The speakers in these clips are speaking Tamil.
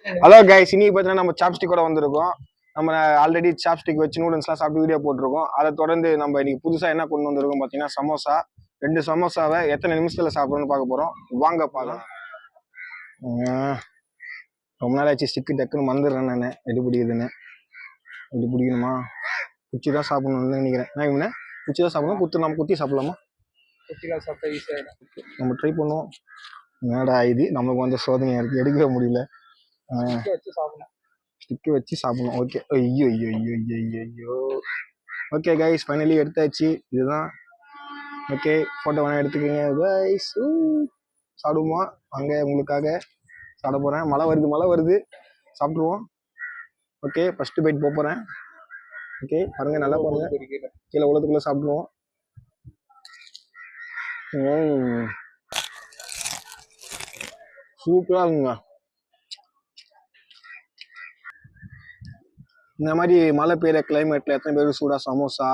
ஹலோ கைஸ், இன்னைக்கு பார்த்தீங்கன்னா நம்ம சாப்ஸ்டிக்கோட வந்திருக்கோம். நம்ம ஆல்ரெடி சாப்ஸ்டிக் வச்சு நூடுல்ஸ்லாம் சாப்பிட்டு வீடியோ போட்டிருக்கோம். அதை தொடர்ந்து நம்ம இன்னைக்கு புதுசாக என்ன கொண்டு வந்திருக்கோம் பார்த்தீங்கன்னா சமோசா. 2 சமோசாவை எத்தனை நிமிஷத்தில் சாப்பிடணும்னு பார்க்க போகிறோம். வாங்க பார்க்கலாம். ரொம்ப நாள் ஆச்சு ஸ்டிக்கு டக்குன்னு மறந்துடுறேன் நான் எப்படி பிடிக்குதுன்னு. எப்படி பிடிக்கணுமா? குச்சி தான் சாப்பிடணும்னு நினைக்கிறேன். நான் இவனே குச்சி தான் சாப்பிடணும். நம்ம குத்தி சாப்பிடலாமா? குச்சிலாம் சாப்பிட்டா ஈஸியாக நம்ம ட்ரை பண்ணுவோம். என்னடா இது நமக்கு வந்து சோதனை எடுக்கவே முடியல. ஸ்டிக்கு வச்சு சாப்பிடணும். ஓகே. ஐயோ ஐயோ ஐயோ ஐயோ ஐயோ. ஓகே கைஸ், ஃபைனலி எடுத்தாச்சு. இதுதான். ஓகே, ஃபோட்டோ வேணா எடுத்துக்கோங்க கைஸ். சாப்பிடுவோமா? அங்கே உங்களுக்காக சாப்பிட போகிறேன். மழை வருது சாப்பிட்ருவோம். ஓகே, ஃபஸ்ட்டு பைட் போகிறேன். ஓகே, பாருங்க, நல்லா பாருங்க. கீழே உலகத்துக்குள்ளே சாப்பிடுவோம். சூப்பராக இருக்குங்க. இந்த மாதிரி மழை பெய்கிற கிளைமேட்டில் எத்தனை பேருக்கு சூடாக சமோசா,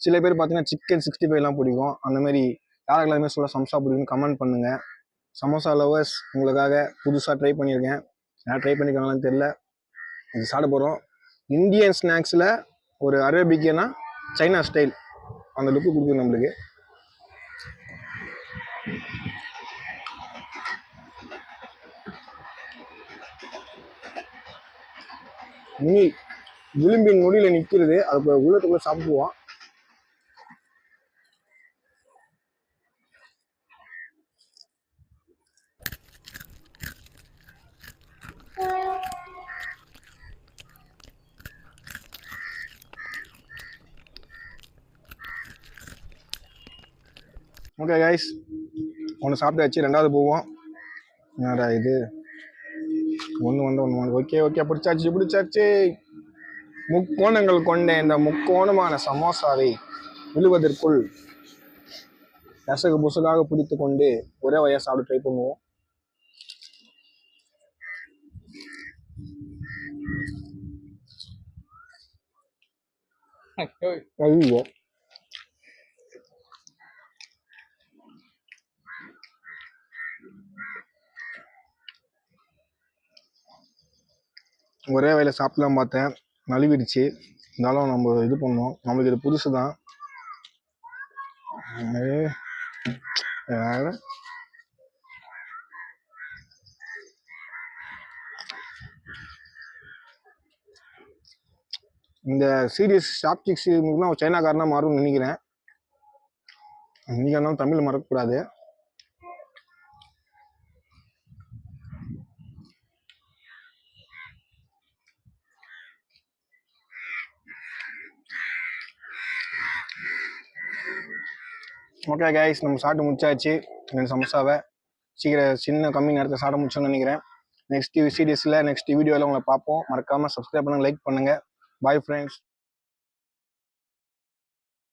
சில பேர் பார்த்தீங்கன்னா சிக்கன் 65 பிடிக்கும். அந்த மாதிரி யாருக்கெல்லாமே சூடாக சமோசா பிடிக்கும்னு கமெண்ட் பண்ணுங்கள். சமோசா லவர்ஸ், உங்களுக்காக புதுசாக ட்ரை பண்ணியிருக்கேன். யார் ட்ரை பண்ணியிருக்காங்களான்னு தெரில. இது சாப்பிட போகிறோம். இந்தியன் ஸ்நாக்ஸில் ஒரு அரேபிக்கனா சைனா ஸ்டைல் அந்த லுக்கு கொடுக்குது நம்மளுக்கு. விளிம்பின் நொடியில் நிற்கிறது. அது உள்ளத்துக்குள்ளே சாப்பிடுவோம். ஓகே கைஸ், ஒன்று சாப்பிட்டாச்சு. ரெண்டாவது போவோம். என்னடா இது, ஒன்று. ஓகே பிடிச்சாச்சு. முக்கோணங்கள் கொண்ட இந்த முக்கோணமான சமோசாவை விழுவதற்குள் நெசகு புசகாக பிடித்து கொண்டு ஒரே வகையாக சாப்பிட்டு ட்ரை பண்ணுவோம். ஐயோ, ஒரே வகையில சாப்பிடலாம் பார்த்தேன், நழுவிடுச்சு. இருந்தாலும் நம்ம இது பண்ணோம். நம்மளுக்கு இது புதுசு தான். இந்த சீரியஸ் சாப்ஸ்டிக்ஸ் ஒரு சைனாக்காரனா மாறும்னு நினைக்கிறேன். இன்னைக்கு தமிழ் மறக்கக்கூடாது. ஓகே கைஸ், நம்ம சாப்பிட்டு முடிச்சாச்சு 2 சமோசாவை. சீக்கிரம் கம்மி நேரத்தில் சாப்பிட முடிச்சோன்னு நினைக்கிறேன். நெக்ஸ்ட் சீரியஸில் நெக்ஸ்ட் வீடியோவில் உங்களை பார்ப்போம். மறக்காமல் சப்ஸ்கிரைப் பண்ணுங்கள், லைக் பண்ணுங்கள். Bye friends.